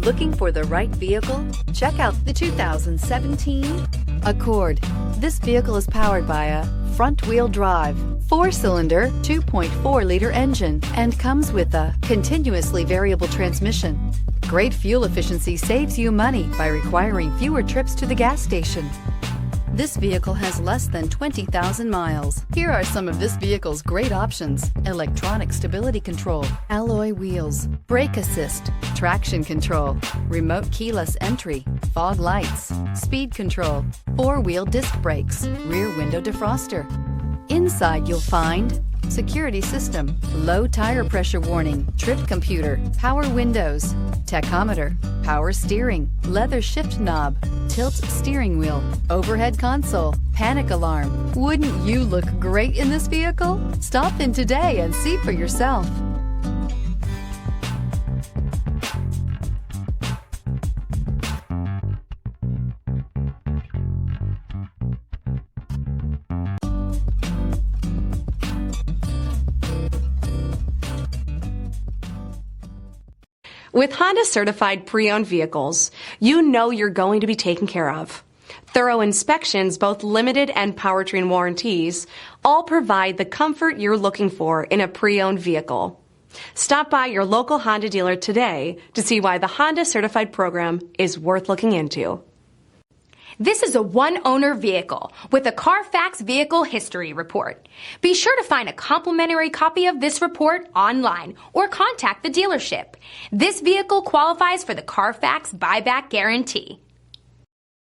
Looking for the right vehicle? Check out the 2017 Accord. This vehicle is powered by a front-wheel drive, 4-cylinder, 2.4-liter engine, and comes with a continuously variable transmission. Great fuel efficiency saves you money by requiring fewer trips to the gas station. This vehicle has less than 20,000 miles. Here are some of this vehicle's great options: electronic stability control, alloy wheels, brake assist, traction control, remote keyless entry, fog lights, speed control, 4-wheel disc brakes, rear window defroster. Inside you'll find security system, low tire pressure warning, trip computer, power windows, tachometer, power steering, leather shift knob, tilt steering wheel, overhead console, panic alarm. Wouldn't you look great in this vehicle? Stop in today and see for yourself. With Honda certified pre-owned vehicles, you know you're going to be taken care of. Thorough inspections, both limited and powertrain warranties, all provide the comfort you're looking for in a pre-owned vehicle. Stop by your local Honda dealer today to see why the Honda certified program is worth looking into. This is a one-owner vehicle with a Carfax Vehicle History Report. Be sure to find a complimentary copy of this report online or contact the dealership. This vehicle qualifies for the Carfax Buyback Guarantee.